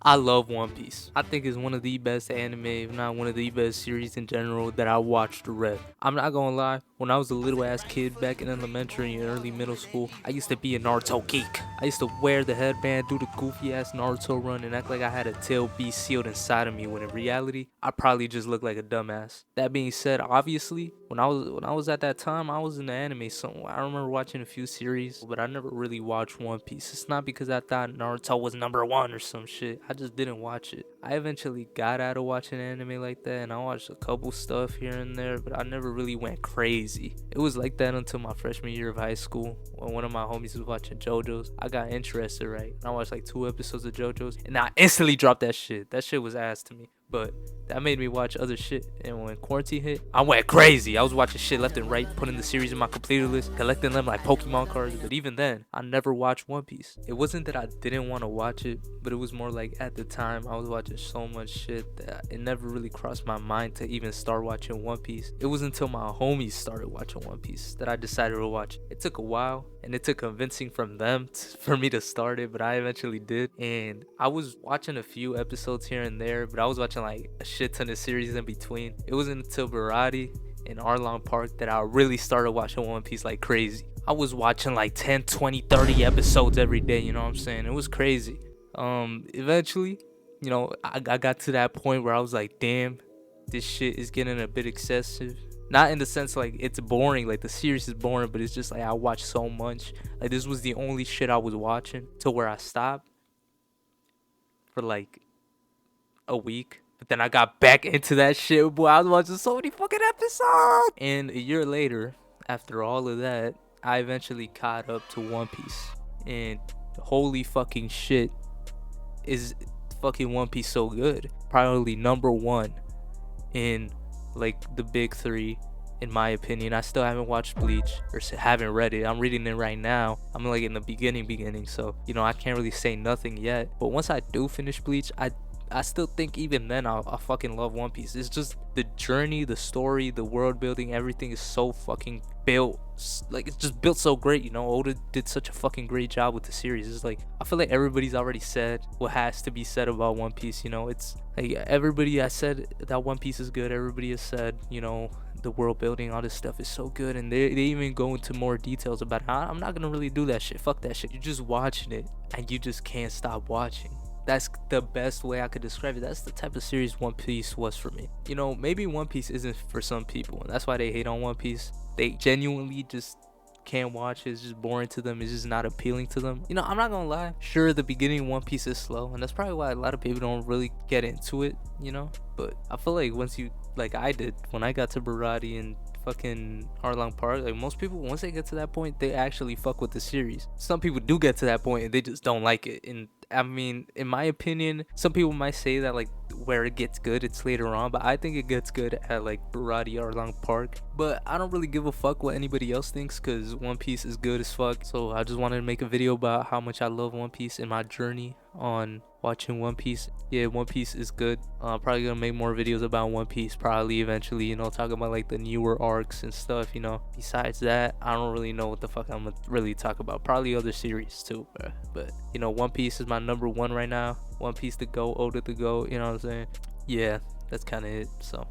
I love One Piece. I think it's one of the best anime, if not one of the best series in general that I watched read. I'm not gonna lie, when I was a little ass kid back in elementary and early middle school, I used to be a Naruto geek. I used to wear the headband, do the goofy ass Naruto run, and act like I had a tail beast sealed inside of me, when in reality, I probably just looked like a dumbass. That being said, obviously, when I was at that time, I was in the anime somewhere. I remember watching a few series, but I never really watched One Piece. It's not because I thought Naruto was #1 or some shit. I just didn't watch it. I eventually got out of watching anime like that, and I watched a couple stuff here and there, but I never really went crazy. It was like that until my freshman year of high school, when one of my homies was watching JoJo's. I got interested, right? I watched like 2 episodes of JoJo's, and I instantly dropped that shit. That shit was ass to me. But that made me watch other shit. And when quarantine hit, I went crazy. I was watching shit left and right, putting the series in my completed list, collecting them like Pokemon cards. But even then, I never watched One Piece. It wasn't that I didn't want to watch it, but it was more like at the time I was watching so much shit that it never really crossed my mind to even start watching One Piece. It was until my homies started watching One Piece that I decided to watch it. It took a while, and it took convincing from them for me to start it, but I eventually did. And I was watching a few episodes here and there, but I was watching like a shit ton of series in between. It wasn't until Barati and Arlong Park that I really started watching One Piece like crazy. I was watching like 10, 20, 30 episodes every day, you know what I'm saying? It was crazy. Eventually, you know, I got to that point where I was like, damn, this shit is getting a bit excessive. Not in the sense like it's boring, like the series is boring, but it's just like I watched so much. Like this was the only shit I was watching to where I stopped for like a week. But then I got back into that shit, boy. I was watching so many fucking episodes. And a year later, after all of that, I eventually caught up to One Piece. And holy fucking shit, is fucking One Piece so good. Probably #1 in like the big 3 in my opinion. I still haven't watched Bleach or haven't read it. I'm reading it right now. I'm like in the beginning, so you know I can't really say nothing yet. But once I do finish Bleach, I still think even then I'll fucking love One Piece. It's just the journey, the story, the world building, everything is so fucking built. Like it's just built so great, you know. Oda did such a fucking great job with the series. It's like I feel like everybody's already said what has to be said about One Piece, you know. It's like everybody has said that One Piece is good. Everybody has said, you know, the world building, all this stuff is so good, and they even go into more details about it. I'm not gonna really do that shit. Fuck that shit. You're just watching it and you just can't stop watching. That's the best way I could describe it. That's the type of series One Piece was for me. You know, maybe One Piece isn't for some people, and that's why they hate on One Piece. They genuinely just can't watch it. It's just boring to them. It's just not appealing to them. You know, I'm not gonna lie. Sure, the beginning of One Piece is slow, and that's probably why a lot of people don't really get into it, you know? But I feel like once you, like I did, when I got to Barati and fucking Arlong Park, like most people, once they get to that point, they actually fuck with the series. Some people do get to that point and they just don't like it. And I mean, in my opinion, some people might say that like where it gets good, it's later on, but I think it gets good at like Barati Arlong Park. But I don't really give a fuck what anybody else thinks, because One Piece is good as fuck. So I just wanted to make a video about how much I love One Piece and my journey on watching One Piece. Yeah, One Piece is good. Probably gonna make more videos about One Piece probably eventually, you know, talk about like the newer arcs and stuff, you know. Besides that, I don't really know what the fuck I'm gonna really talk about. Probably other series too, bro. But you know, One Piece is my #1 right now. One Piece to go, Oda to go, you know what I'm saying? Yeah, that's kind of it. So